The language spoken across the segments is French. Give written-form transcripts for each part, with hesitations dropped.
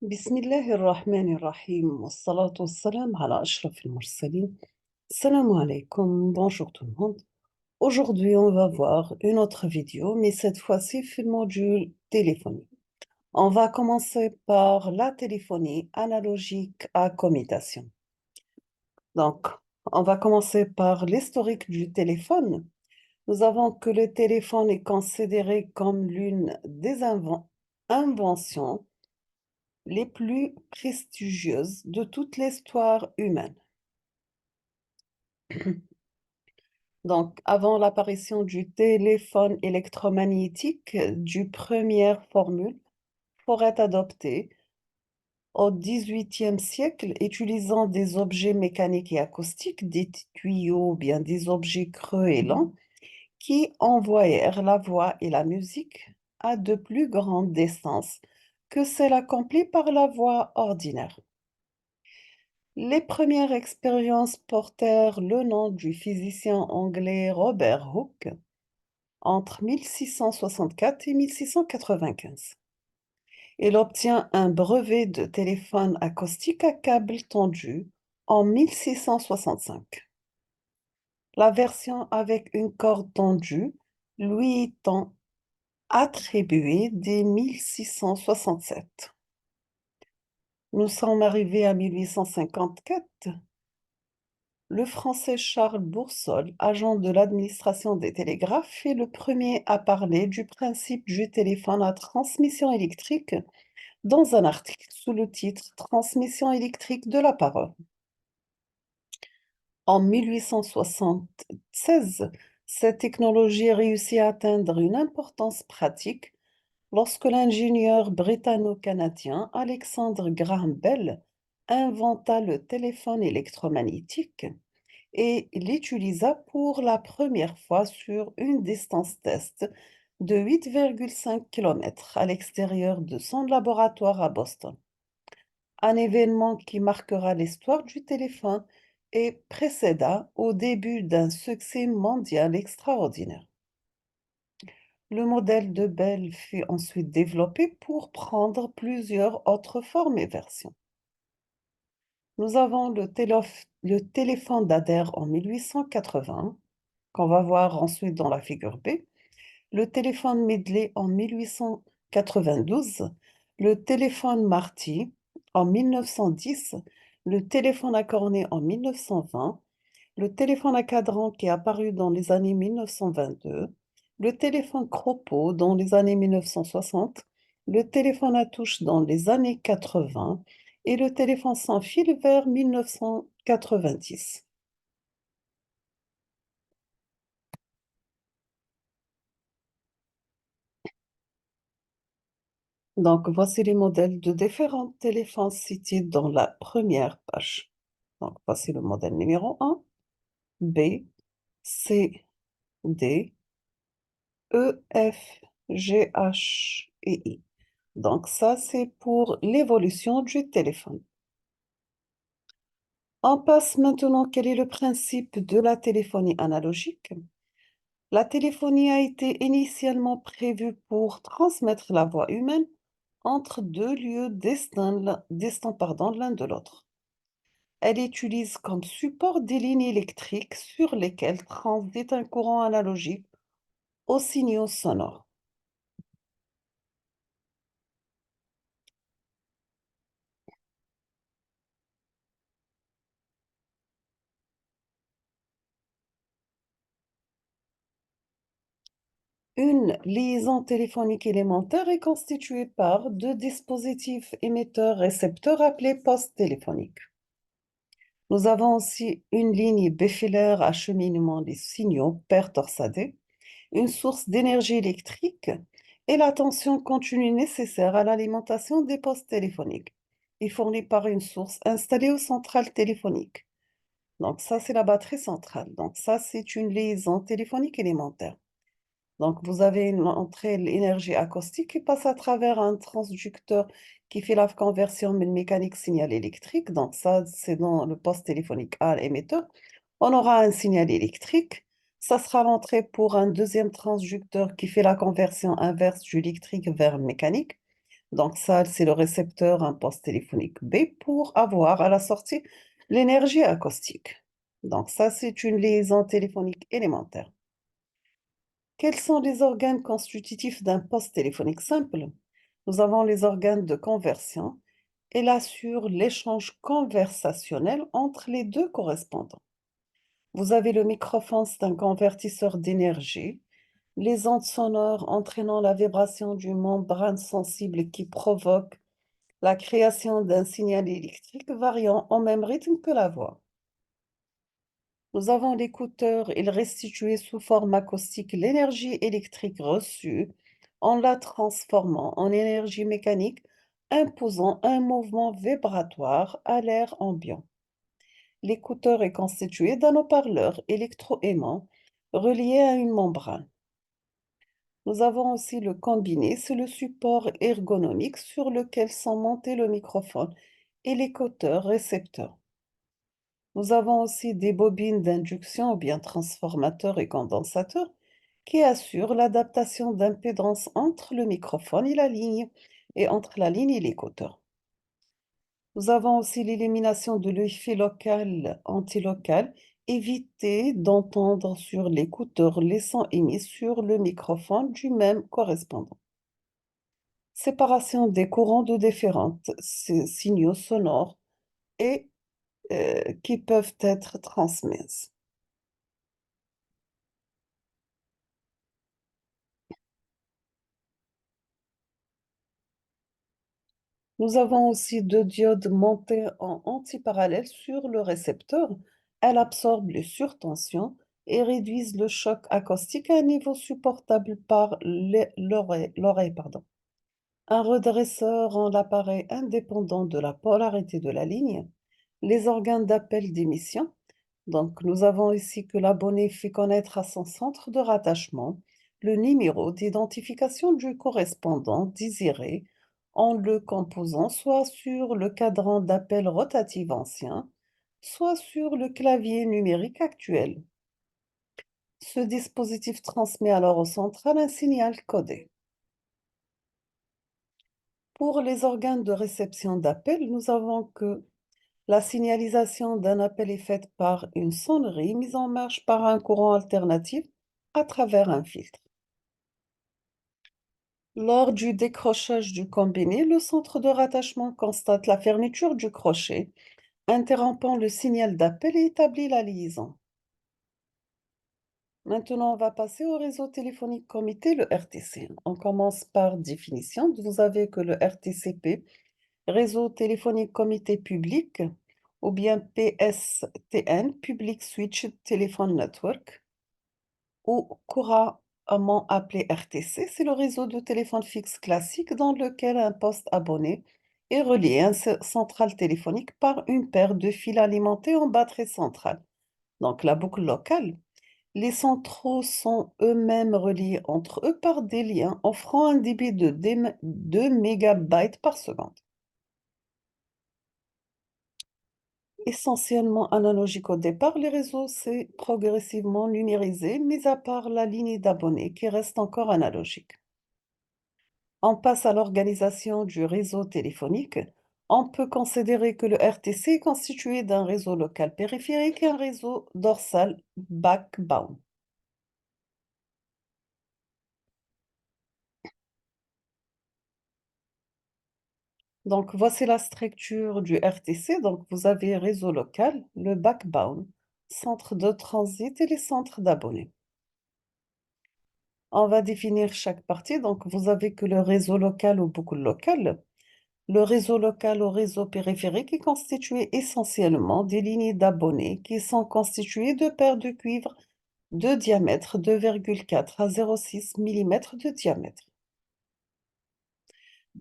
بسم الله الرحمن الرحيم والصلاة والسلام على أشرف المرسلين. Salam alaikum, bonjour tout le monde. Aujourd'hui, on va voir une autre vidéo, mais cette fois-ci, في المودule téléphonie. On va commencer par la téléphonie analogique à commutation. Donc, on va commencer par l'historique du téléphone. Nous avons que le téléphone est considéré comme l'une des inventions les plus prestigieuses de toute l'histoire humaine. Donc, avant l'apparition du téléphone électromagnétique, du première formule pourrait adoptée au XVIIIe siècle, utilisant des objets mécaniques et acoustiques, des tuyaux ou bien des objets creux et lents, qui envoyèrent la voix et la musique à de plus grandes distances que celles accomplies par la voix ordinaire. Les premières expériences portèrent le nom du physicien anglais Robert Hooke entre 1664 et 1695. Il obtient un brevet de téléphone acoustique à câble tendu en 1665. La version avec une corde tendue lui étant attribuée dès 1667. Nous sommes arrivés à 1854. Le Français Charles Boursol, agent de l'administration des télégraphes, est le premier à parler du principe du téléphone à transmission électrique dans un article sous le titre Transmission électrique de la parole. En 1876, cette technologie réussit à atteindre une importance pratique lorsque l'ingénieur britanno-canadien Alexander Graham Bell inventa le téléphone électromagnétique et l'utilisa pour la première fois sur une distance test de 8,5 km à l'extérieur de son laboratoire à Boston. Un événement qui marquera l'histoire du téléphone et précéda au début d'un succès mondial extraordinaire. Le modèle de Bell fut ensuite développé pour prendre plusieurs autres formes et versions. Nous avons le téléphone d'Adair en 1880, qu'on va voir ensuite dans la figure B, le téléphone Medley en 1892, le téléphone Marty en 1910, le téléphone à cornet en 1920, le téléphone à cadran qui est apparu dans les années 1922, le téléphone Cropeau dans les années 1960, le téléphone à touche dans les années 80 et le téléphone sans fil vers 1990. Donc, voici les modèles de différents téléphones cités dans la première page. Donc, voici le modèle numéro 1, B, C, D, E, F, G, H et I. Donc, ça, c'est pour l'évolution du téléphone. On passe maintenant, quel est le principe de la téléphonie analogique? La téléphonie a été initialement prévue pour transmettre la voix humaine entre deux lieux distants, l'un de l'autre. Elle utilise comme support des lignes électriques sur lesquelles transite un courant analogique aux signaux sonores. Une liaison téléphonique élémentaire est constituée par deux dispositifs émetteurs-récepteurs appelés postes téléphoniques. Nous avons aussi une ligne bifilaire acheminement des signaux paire torsadée, une source d'énergie électrique et la tension continue nécessaire à l'alimentation des postes téléphoniques est fournie par une source installée aux centrales téléphoniques. Donc ça, c'est la batterie centrale. Donc ça, c'est une liaison téléphonique élémentaire. Donc vous avez une entrée l'énergie acoustique qui passe à travers un transducteur qui fait la conversion mécanique signal électrique. Donc ça, c'est dans le poste téléphonique à l'émetteur. On aura un signal électrique. Ça sera l'entrée pour un deuxième transducteur qui fait la conversion inverse du électrique vers mécanique. Donc ça, c'est le récepteur, un poste téléphonique B pour avoir à la sortie l'énergie acoustique. Donc ça, c'est une liaison téléphonique élémentaire. Quels sont les organes constitutifs d'un poste téléphonique simple? Nous avons les organes de conversion. Elle assure l'échange conversationnel entre les deux correspondants. Vous avez le microphone, c'est un convertisseur d'énergie. Les ondes sonores entraînant la vibration d'une membrane sensible qui provoque la création d'un signal électrique variant au même rythme que la voix. Nous avons l'écouteur, il restitue sous forme acoustique l'énergie électrique reçue en la transformant en énergie mécanique, imposant un mouvement vibratoire à l'air ambiant. L'écouteur est constitué d'un haut-parleur électro-aimant relié à une membrane. Nous avons aussi le combiné, c'est le support ergonomique sur lequel sont montés le microphone et l'écouteur récepteur. Nous avons aussi des bobines d'induction ou bien transformateurs et condensateurs qui assurent l'adaptation d'impédance entre le microphone et la ligne et entre la ligne et l'écouteur. Nous avons aussi l'élimination de l'effet local antilocal, éviter d'entendre sur l'écouteur les sons émis sur le microphone du même correspondant. Séparation des courants de différents signaux sonores et qui peuvent être transmises. Nous avons aussi deux diodes montées en antiparallèle sur le récepteur. Elles absorbent les surtensions et réduisent le choc acoustique à un niveau supportable par l'oreille, pardon. Un redresseur rend l'appareil indépendant de la polarité de la ligne. Les organes d'appel d'émission. Donc, nous avons ici que l'abonné fait connaître à son centre de rattachement le numéro d'identification du correspondant désiré en le composant soit sur le cadran d'appel rotatif ancien, soit sur le clavier numérique actuel. Ce dispositif transmet alors au central un signal codé. Pour les organes de réception d'appel, nous avons que la signalisation d'un appel est faite par une sonnerie mise en marche par un courant alternatif à travers un filtre. Lors du décrochage du combiné, le centre de rattachement constate la fermeture du crochet, interrompant le signal d'appel et établit la liaison. Maintenant, on va passer au réseau téléphonique comité, le RTC. On commence par définition. Vous avez que le RTCP, réseau téléphonique comité public, ou bien PSTN, Public Switch Telephone Network, ou couramment appelé RTC, c'est le réseau de téléphone fixe classique dans lequel un poste abonné est relié à un central téléphonique par une paire de fils alimentés en batterie centrale. Donc la boucle locale. Les centraux sont eux-mêmes reliés entre eux par des liens offrant un débit de 2 mégabytes par seconde. Essentiellement analogique au départ, les réseaux s'est progressivement numérisé, mis à part la ligne d'abonnés qui reste encore analogique. On passe à l'organisation du réseau téléphonique. On peut considérer que le RTC est constitué d'un réseau local périphérique et un réseau dorsal backbone. Donc, voici la structure du RTC. Donc, vous avez réseau local, le backbone, centre de transit et les centres d'abonnés. On va définir chaque partie. Donc, vous avez que le réseau local ou boucle locale. Le réseau local au réseau périphérique est constitué essentiellement des lignes d'abonnés qui sont constituées de paires de cuivre de diamètre 2,4 à 0,6 mm de diamètre.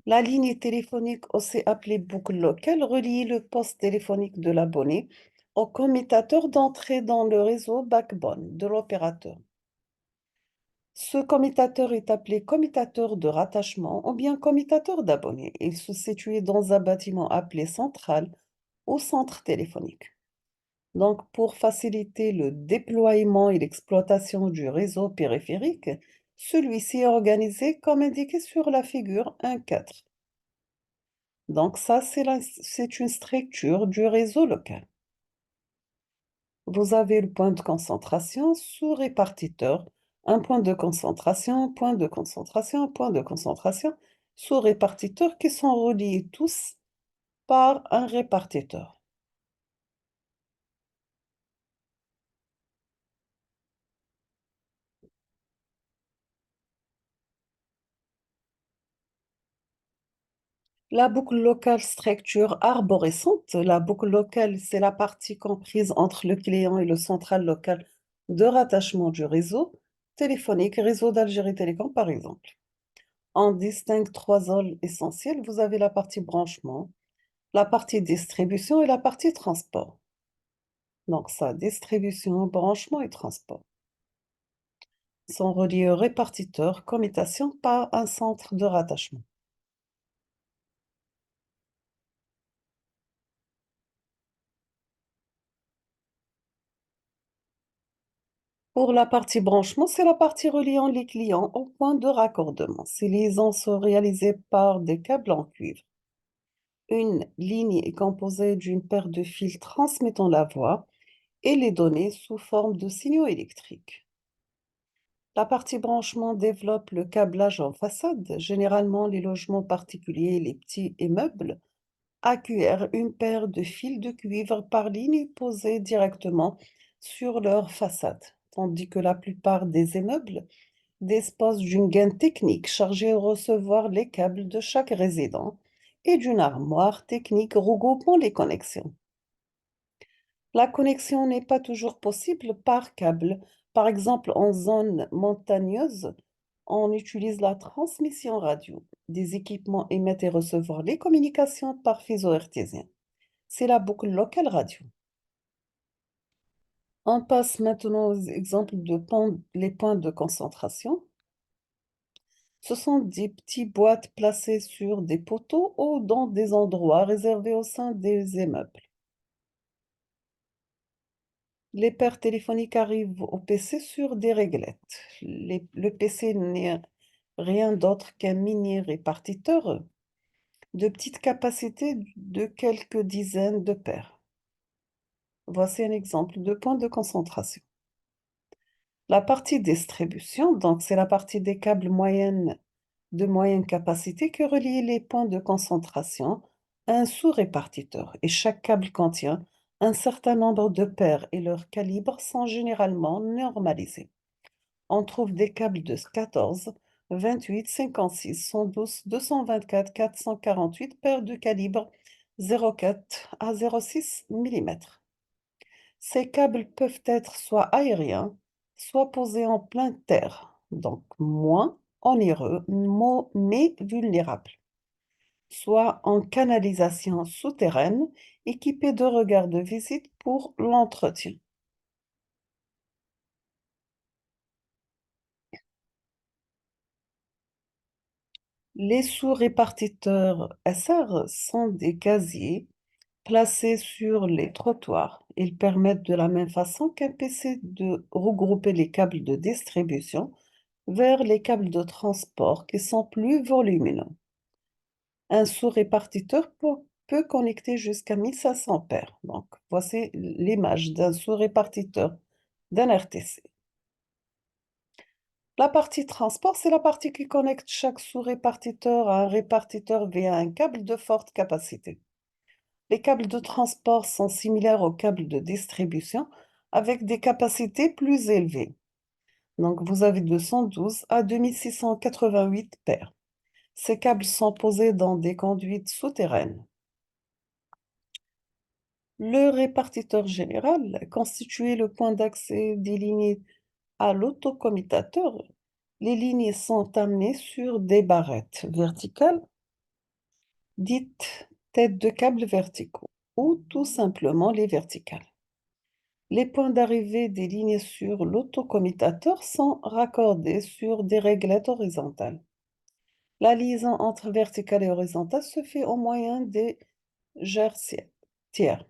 La ligne téléphonique, aussi appelée boucle locale, relie le poste téléphonique de l'abonné au commutateur d'entrée dans le réseau backbone de l'opérateur. Ce commutateur est appelé commutateur de rattachement ou bien commutateur d'abonnés. Il se situe dans un bâtiment appelé centrale ou centre téléphonique. Donc, pour faciliter le déploiement et l'exploitation du réseau périphérique, celui-ci est organisé comme indiqué sur la figure 1.4. Donc ça, c'est une structure du réseau local. Vous avez le point de concentration sous-répartiteur, un point de concentration, point de concentration, sous-répartiteur qui sont reliés tous par un répartiteur. La boucle locale structure arborescente. La boucle locale, c'est la partie comprise entre le client et le central local de rattachement du réseau téléphonique, réseau d'Algérie Télécom par exemple. On distingue trois zones essentielles. Vous avez la partie branchement, la partie distribution et la partie transport. Donc ça, distribution, branchement et transport sont reliés au répartiteur, commutation par un centre de rattachement. Pour la partie branchement, c'est la partie reliant les clients au point de raccordement. Ces liaisons sont réalisées par des câbles en cuivre. Une ligne est composée d'une paire de fils transmettant la voix et les données sous forme de signaux électriques. La partie branchement développe le câblage en façade. Généralement, les logements particuliers et les petits immeubles acquièrent une paire de fils de cuivre par ligne posés directement sur leur façade, tandis que la plupart des immeubles disposent d'une gaine technique chargée de recevoir les câbles de chaque résident et d'une armoire technique regroupant les connexions. La connexion n'est pas toujours possible par câble. Par exemple, en zone montagneuse, on utilise la transmission radio. Des équipements émettent et reçoivent les communications par faisceau hertzien. C'est la boucle locale radio. On passe maintenant aux exemples de les points de concentration. Ce sont des petites boîtes placées sur des poteaux ou dans des endroits réservés au sein des immeubles. Les paires téléphoniques arrivent au PC sur des réglettes. Le PC n'est rien d'autre qu'un mini répartiteur de petite capacité de quelques dizaines de paires. Voici un exemple de point de concentration. La partie distribution, donc c'est la partie des câbles de moyenne capacité qui relie les points de concentration à un sous-répartiteur. Et chaque câble contient un certain nombre de paires et leurs calibres sont généralement normalisés. On trouve des câbles de 14, 28, 56, 112, 224, 448 paires de calibre 0,4 à 0,6 mm. Ces câbles peuvent être soit aériens, soit posés en pleine terre, donc moins onéreux, mais vulnérables, soit en canalisation souterraine, équipés de regards de visite pour l'entretien. Les sous-répartiteurs SR sont des casiers placés sur les trottoirs. Ils permettent de la même façon qu'un PC de regrouper les câbles de distribution vers les câbles de transport qui sont plus volumineux. Un sous-répartiteur peut connecter jusqu'à 1500 paires. Donc, voici l'image d'un sous-répartiteur d'un RTC. La partie transport, c'est la partie qui connecte chaque sous-répartiteur à un répartiteur via un câble de forte capacité. Les câbles de transport sont similaires aux câbles de distribution avec des capacités plus élevées. Donc, vous avez de 112 à 2688 paires. Ces câbles sont posés dans des conduites souterraines. Le répartiteur général constitue le point d'accès des lignes à l'autocommutateur. Les lignes sont amenées sur des barrettes verticales, dites têtes de câbles verticaux, ou tout simplement les verticales. Les points d'arrivée des lignes sur l'autocommutateur sont raccordés sur des réglettes horizontales. La liaison entre verticale et horizontale se fait au moyen des tiers.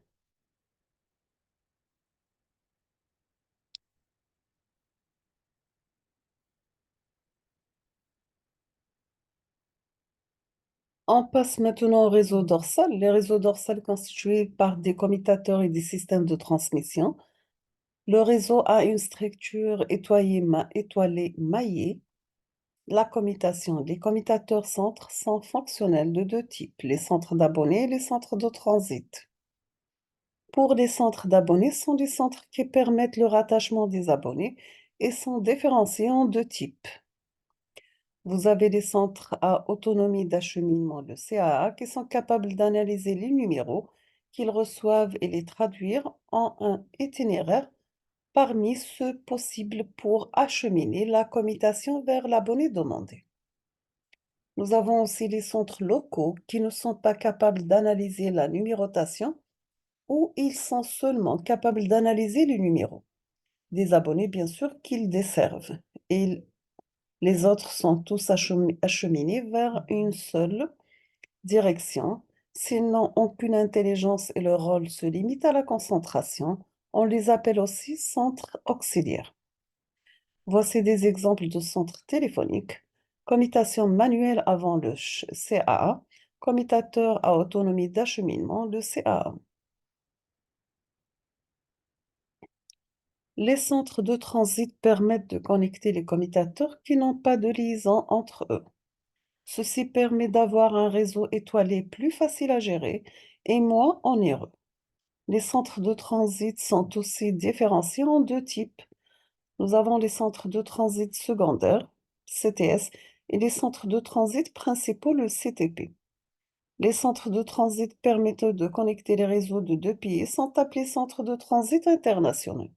On passe maintenant au réseau dorsal. Les réseaux dorsales constitués par des commutateurs et des systèmes de transmission. Le réseau a une structure étoilée maillée. La commutation. Les commutateurs centres sont fonctionnels de deux types, les centres d'abonnés et les centres de transit. Pour les centres d'abonnés, ce sont des centres qui permettent le rattachement des abonnés et sont différenciés en deux types. Vous avez les centres à autonomie d'acheminement, le CAA, qui sont capables d'analyser les numéros qu'ils reçoivent et les traduire en un itinéraire parmi ceux possibles pour acheminer la commutation vers l'abonné demandé. Nous avons aussi les centres locaux qui ne sont pas capables d'analyser la numérotation ou ils sont seulement capables d'analyser les numéros des abonnés, bien sûr, qu'ils desservent. Et les autres sont tous acheminés vers une seule direction. S'ils n'ont aucune intelligence et leur rôle se limite à la concentration, on les appelle aussi centres auxiliaires. Voici des exemples de centres téléphoniques. Commutation manuelle avant le CAA, commutateur à autonomie d'acheminement, le CAA. Les centres de transit permettent de connecter les commutateurs qui n'ont pas de liaison entre eux. Ceci permet d'avoir un réseau étoilé plus facile à gérer et moins onéreux. Les centres de transit sont aussi différenciés en deux types. Nous avons les centres de transit secondaires, CTS, et les centres de transit principaux, le CTP. Les centres de transit permettant de connecter les réseaux de deux pays sont appelés centres de transit internationaux.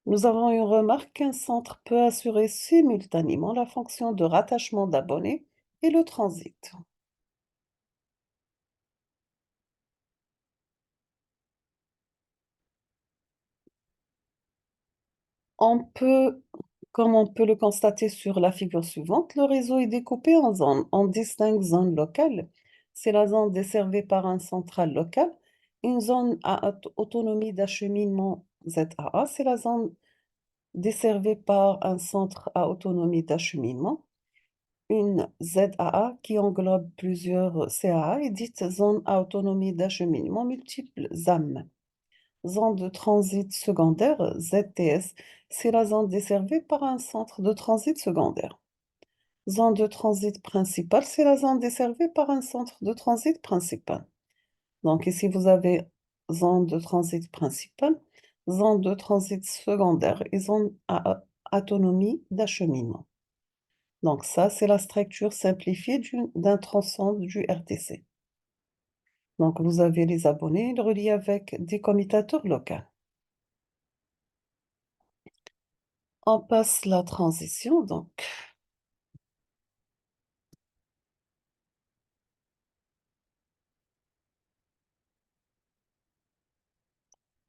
Nous avons une remarque qu'un centre peut assurer simultanément la fonction de rattachement d'abonnés et le transit. On peut, Comme on peut le constater sur la figure suivante, le réseau est découpé en zones. On distingue zone locale, c'est la zone desservie par un central local. Une zone à autonomie d'acheminement ZAA, c'est la zone desservie par un centre à autonomie d'acheminement. Une ZAA qui englobe plusieurs CAA est dite zone à autonomie d'acheminement multiple ZAM. Zone de transit secondaire, ZTS, c'est la zone desservie par un centre de transit secondaire. Zone de transit principale, c'est la zone desservie par un centre de transit principal. Donc ici, vous avez zone de transit principale, zone de transit secondaire et zone à autonomie d'acheminement. Donc ça, c'est la structure simplifiée d'un tronçon du RTC. Donc vous avez les abonnés reliés avec des commutateurs locaux. On passe la transition, donc.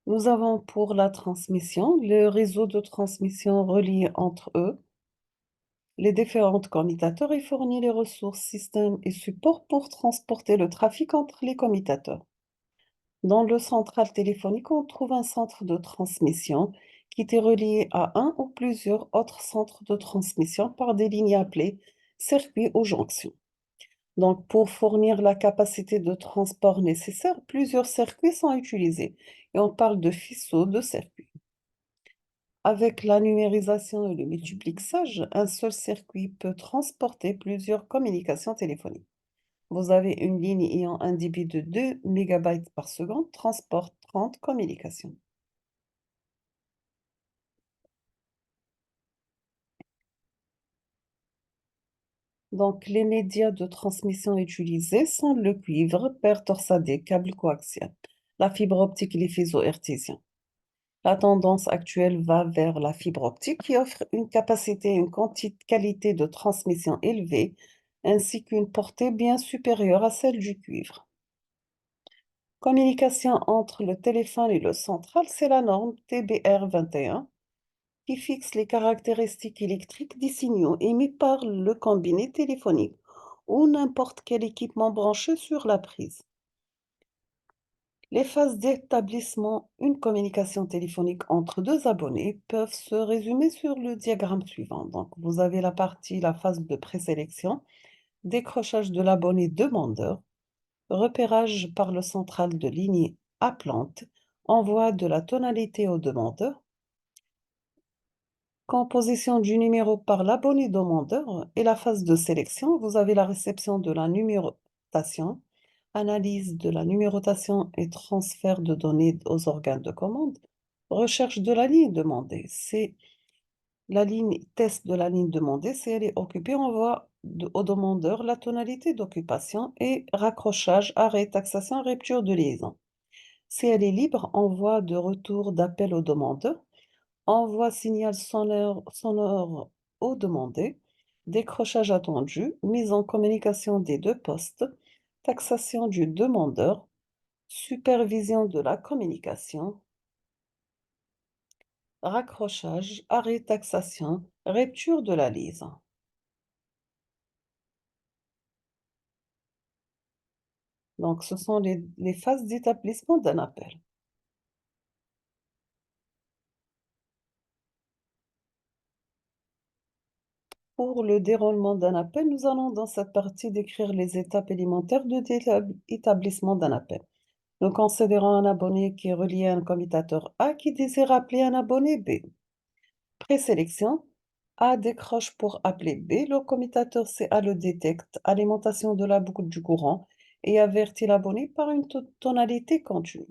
Nous avons pour la transmission le réseau de transmission relié entre eux, les différents commutateurs et fournit les ressources, systèmes et supports pour transporter le trafic entre les commutateurs. Dans le central téléphonique, on trouve un centre de transmission qui est relié à un ou plusieurs autres centres de transmission par des lignes appelées circuits ou jonctions. Donc, pour fournir la capacité de transport nécessaire, plusieurs circuits sont utilisés. Et on parle de faisceaux de circuits. Avec la numérisation et le multiplexage, un seul circuit peut transporter plusieurs communications téléphoniques. Vous avez une ligne ayant un débit de 2 mégabytes par seconde, transporte 30 communications. Donc, les médias de transmission utilisés sont le cuivre, paire torsadée, câble coaxial, la fibre optique et les faisceaux hertziens. La tendance actuelle va vers la fibre optique qui offre une capacité et une qualité de transmission élevée, ainsi qu'une portée bien supérieure à celle du cuivre. Communication entre le téléphone et le central, c'est la norme TBR 21 qui fixe les caractéristiques électriques des signaux émis par le combiné téléphonique ou n'importe quel équipement branché sur la prise. Les phases d'établissement, une communication téléphonique entre deux abonnés peuvent se résumer sur le diagramme suivant. Donc, vous avez la phase de présélection, décrochage de l'abonné demandeur, repérage par le central de ligne appelante, envoi de la tonalité au demandeur, composition du numéro par l'abonné demandeur et la phase de sélection. Vous avez la réception de la numérotation, analyse de la numérotation et transfert de données aux organes de commande, recherche de la ligne demandée. C'est la ligne test de la ligne demandée. Si elle est occupée, on voit au demandeur la tonalité d'occupation et raccrochage, arrêt, taxation, rupture de liaison. Si elle est libre, envoi de retour d'appel au demandeur, envoi signal sonore au demandé, décrochage attendu, mise en communication des deux postes, taxation du demandeur, supervision de la communication, raccrochage, arrêt taxation, rupture de la liaison. Donc, ce sont les phases d'établissement d'un appel. Pour le déroulement d'un appel, nous allons dans cette partie décrire les étapes élémentaires de établissement d'un appel. Nous considérons un abonné qui est relié à un commutateur A qui désire appeler un abonné B. Présélection. A décroche pour appeler B. Le commutateur CA le détecte, alimentation de la boucle du courant et avertit l'abonné par une tonalité continue.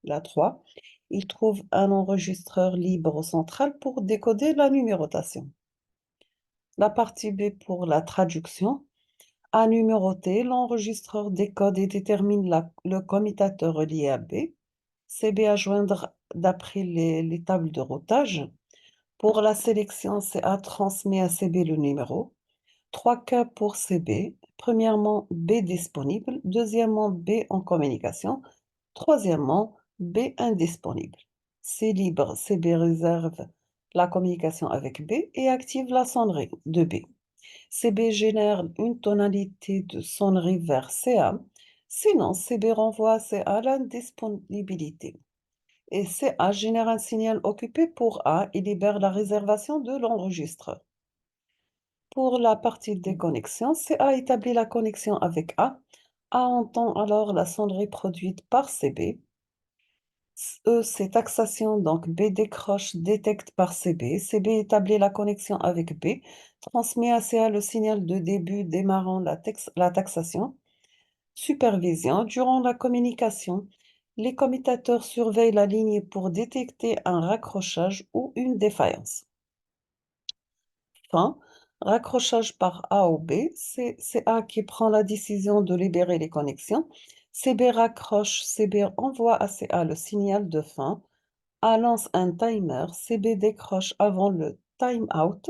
La 3. Il trouve un enregistreur libre au central pour décoder la numérotation. La partie B pour la traduction. A numéroté, l'enregistreur décode et détermine le commutateur relié à B. CB à joindre d'après les tables de routage. Pour la sélection, CA transmet à CB le numéro. 3 cas pour CB. Premièrement, B disponible. Deuxièmement, B en communication. Troisièmement, B indisponible. C libre, CB réserve la communication avec B et active la sonnerie de B. CB génère une tonalité de sonnerie vers CA. Sinon, CB renvoie CA l'indisponibilité. Et CA génère un signal occupé pour A et libère la réservation de l'enregistreur. Pour la partie déconnexion, CA établit la connexion avec A. A entend alors la sonnerie produite par CB. C'est taxation, donc B décroche, détecte par CB. CB établit la connexion avec B, transmet à CA le signal de début démarrant la taxation. Supervision. Durant la communication, les commutateurs surveillent la ligne pour détecter un raccrochage ou une défaillance. Fin. Raccrochage par A ou B, c'est A qui prend la décision de libérer les connexions. CB raccroche, CB envoie à CA le signal de fin. A lance un timer, CB décroche avant le time-out,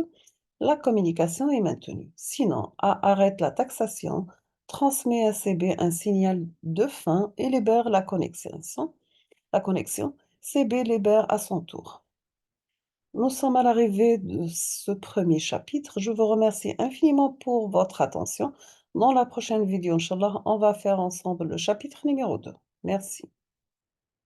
la communication est maintenue. Sinon, A arrête la taxation, transmet à CB un signal de fin et libère la connexion. CB libère à son tour. Nous sommes à l'arrivée de ce premier chapitre. Je vous remercie infiniment pour votre attention. Dans la prochaine vidéo, Inch'Allah, on va faire ensemble le chapitre numéro 2. Merci.